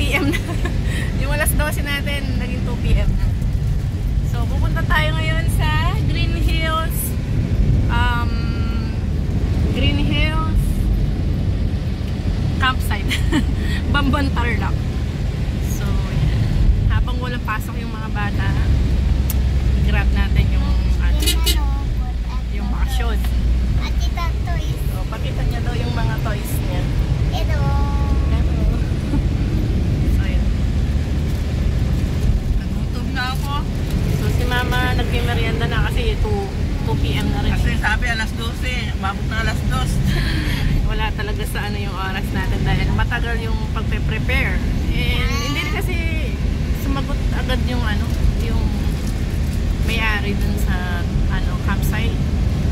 PM na. Yung alas 12 natin, naging 2 PM na. So, pupunta tayo ngayon sa Green Hills. Green Hills campsite. Bambon Tarlac. So, yan. Habang walang pasok yung mga bata, i-grab natin yung bakasyon. At ito toys. So, pakita niya daw yung mga toys niya. Ito. So, yan. Nagutom na ako. So, si mama nagmimerienda na kasi 2 PM na rin. Kasi sabi alas 12, mabot na alas 2. Wala talaga sa ano yung oras natin dahil matagal yung pagpe-prepare. And hindi rin kasi sumagot agad yung ano, yung may-ari dun sa ano, campsite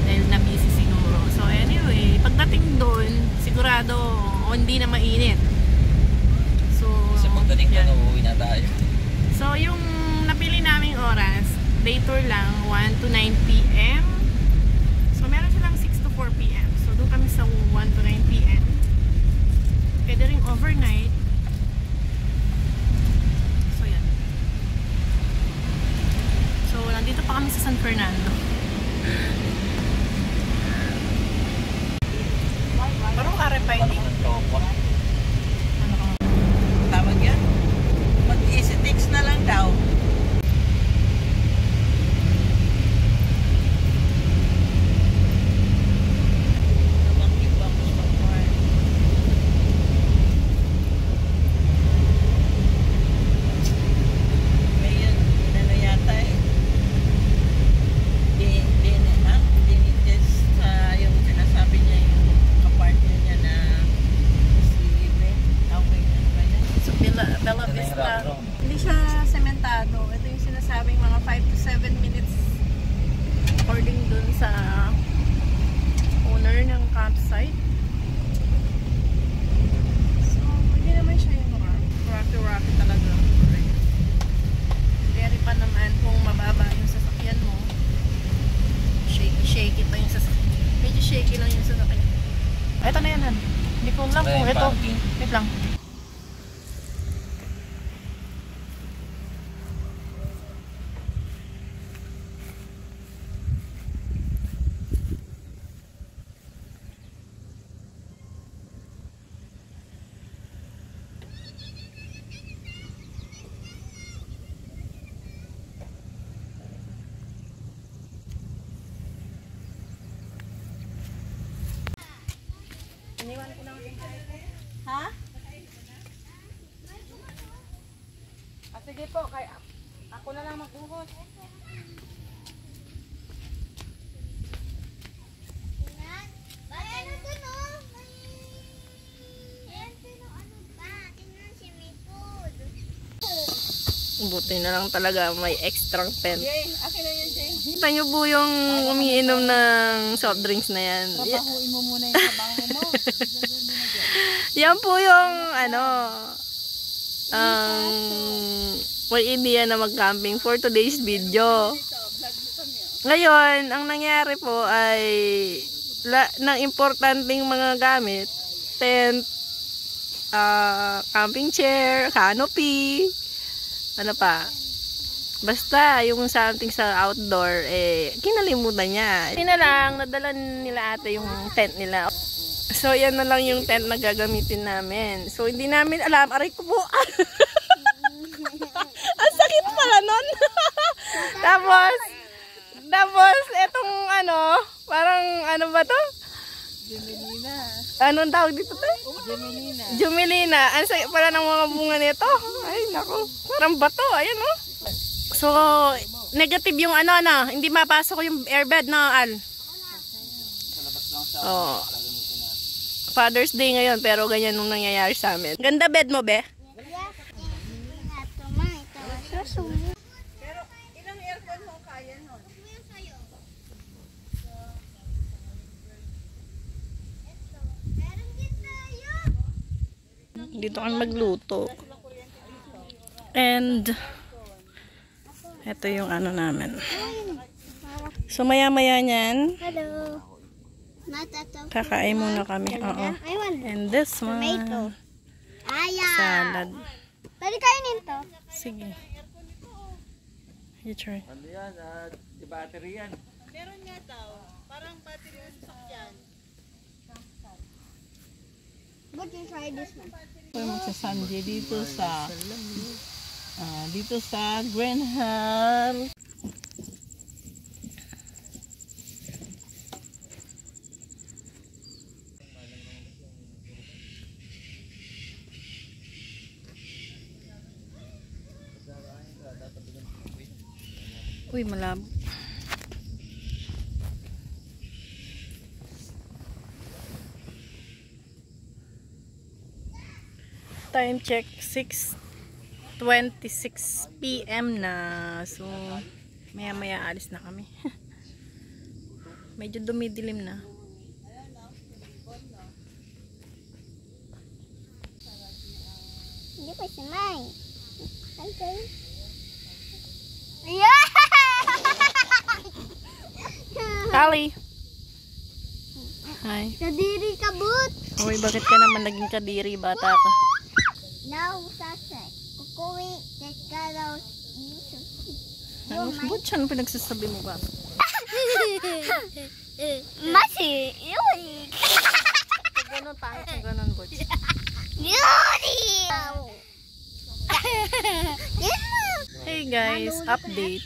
dahil na-busy siguro. So anyway, pagdating doon, sigurado hindi na mainit. So, Kasi pagdating doon, uuwi na tayo. So yung napili naming oras, day tour lang, 1 to 9 PM. So meron silang 6 to 4 PM. So doon kami sa 1 to 9 PM. Pwede ring overnight. So yan. So nandito pa kami sa San Fernando. Parang RFID. Ano ka? Tawag yan? Mag-easy text na lang daw. Bella Vista. Hindi siya sementado. Ito yung sinasabing mga 5 to 7 minutes according dun sa owner ng campsite. So, hindi naman siya yung rocky talaga. Very pa naman kung mababa yung sasakyan mo. Shaky pa yung sasakyan. Medyo shaky lang yung sasakyan. Ito na yan, Han. Hindi ko lang kung ito. Wait lang. Iniwan ko lang. Ha? Ah, sige po, kaya ako na lang magbuhos. Buti na lang talaga may extra tent. Jay, akin na yan, Jay. Kita nyo po yung umiinom ng soft drinks na yan. Papahuin mo muna yung kabango mo. Yan po yung ano may idea na mag-camping for today's video. Ngayon, ang nangyari po ay ng importanteng mga gamit, tent, camping chair, canopy, ano pa, basta yung something sa outdoor, kinalimutan niya. Hindi na lang, nadala nila ate yung tent nila. So, yan na lang yung tent na gagamitin namin. So, hindi namin alam. Aray ko po. Ang sakit pala nun. tapos, etong ano, parang ano ba to? Jumelina. Anong tawag dito to? Jumelina. Jumelina. Ang sakit pala ng mga bunga nito. Ay, naku. Parang bato. Ayan, oh. So, negative yung ano, hindi mapasok yung airbed na, Al. Oh. Father's Day ngayon, pero ganyan nung nangyayari sa amin. Ganda bed mo, be? Pero ilang aircon mo kaya nun? Dito kami magluto. And ito yung ano namin. So maya-maya niyan, Hello. kakain muna kami. Oo. And this one, Tomato. salad. Pwede kainin to. Sige. You try. Ano yan? Di battery yan. Meron nga daw. Parang battery yung sakyan. But you try this one. Ito yung magsasandi dito sa Green Hill. Uy, malabo. Time check 6:26 PM na. So, maya-maya alis na kami. Medyo dumidilim na. Hindi ko sinay. Okay. Yeah! Tali! Hi. Kadiri ka, but. Uy, bakit ka naman naging kadiri, bata ka? Now, sasay. Kukuwi. Kekaraw. Ano siya? Ano pinagsasabi mo ba? Masi. Yuri. Pag ganun, pangit sa ganun, Butch. Yuri! Hey guys, update.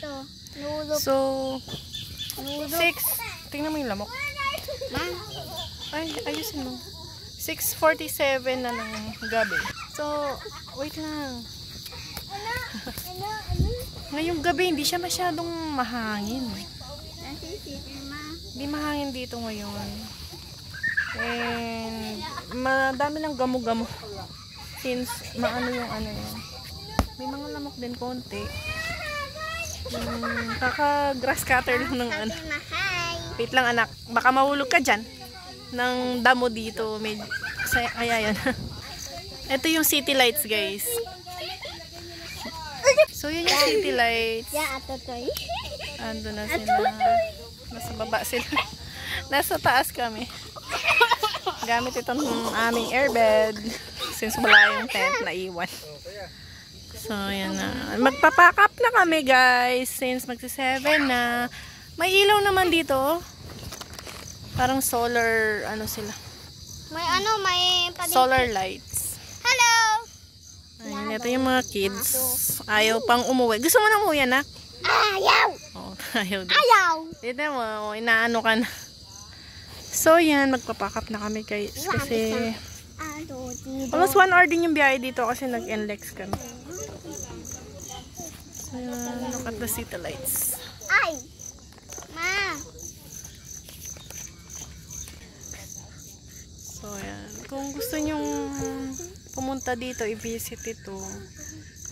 So, 6, tingnan mo yung lamok. Ay, ayusin mo. 6:47 na ng gabi. So, wait lang. Ngayong gabi, hindi siya masyadong mahangin. Hindi mahangin dito ngayon. And, madami ng gamo-gamo. Since, maano yung ano yun. May mga lamok din konti. Kaka-grass cutter lang ng ano. Wait lang anak, baka mahulog ka dyan. Ng damo dito. Kaya yan. Ito yung city lights guys. So yun yung city lights. Ando na sila. Nasa baba sila. Nasa taas kami. Gamit itong aming airbed. Since wala yung tent na iwan. So, yan na. Magpapack up na kami, guys. Since magsi-7 na. May ilaw naman dito. Parang solar, ano sila. May Solar lights. Hello! Ayun, ito yung mga kids. Ayaw pang umuwi. Gusto mo na umuwi, anak? Ayaw! Oh, ayaw din. Ayaw! Dito mo, inaano ka na. So, yan. Magpapack up na kami, guys. Kasi, almost 1 hour din yung biyahe dito kasi nag-NLEX kami. Ayan, look at the city lights. Ay! Ma! So, ayan. Kung gusto nyong pumunta dito, i-visit ito.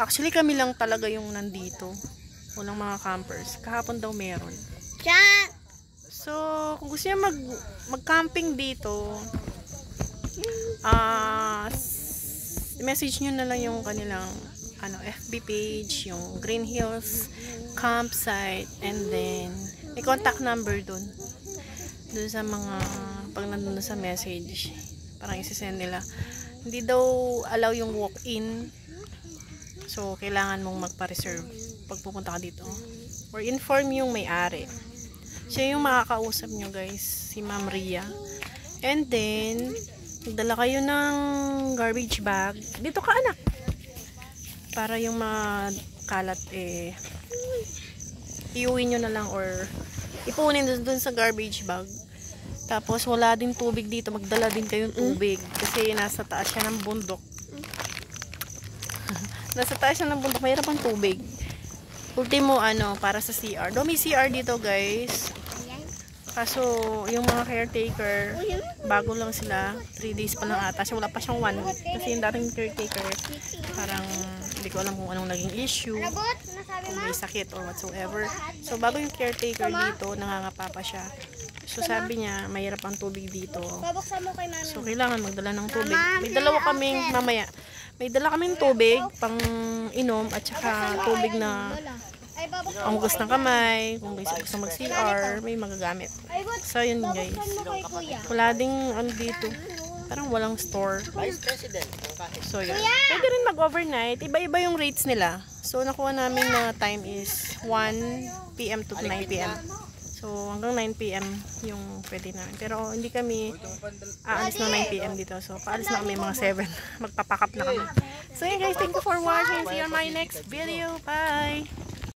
Actually, kami lang talaga yung nandito. Walang mga campers. Kahapon daw meron. Diyan! So, kung gusto nyo mag-camping dito, message nyo na lang yung kanilang FB page, yung Green Hills campsite, and then may contact number dun sa mga pag nandun sa message, parang isisend nila. Hindi daw allow yung walk-in, so kailangan mong magpa-reserve pag pupunta ka dito, or inform yung may-ari. Siya yung makakausap nyo guys, si Ma'am Ria. And then magdala kayo ng garbage bag. Dito ka anak. Para yung mga kalat iuwi nyo na lang or ipunin dun sa garbage bag. Tapos wala din tubig dito. Magdala din kayong tubig. Kasi nasa taas siya ng bundok. Nasa taas siya ng bundok. Mayroon pang tubig. Ultimo para sa CR. Do may CR dito guys. Kaso, yung mga caretaker, bago lang sila, 3 days pa lang ata. Wala pa siyang 1 week. Kasi yung dating caretaker, parang hindi ko alam kung anong naging issue, kung may sakit or whatsoever. So, bago yung caretaker dito, nangangapa pa siya. So, sabi niya, mahirap ang tubig dito. So, kailangan magdala ng tubig. May dalawa kaming, mamaya, may dala kaming tubig, pang inom, at saka tubig na ang gusto ng kamay, kung gusto mag-CR, may magagamit. So, yun guys. Wala ding dito. parang walang store. Vice President ng kahit. So, yun. Pwede rin mag-overnight. Iba-iba yung rates nila. So, nakuha namin na time is 1 p.m. to 9 p.m. So, hanggang 9 p.m. yung pwede namin. Pero, hindi kami aalis ng 9 p.m. dito. So, paalis na kami mga 7. Magpapack up na kami. So, yun guys. Thank you for watching. See you on my next video. Bye!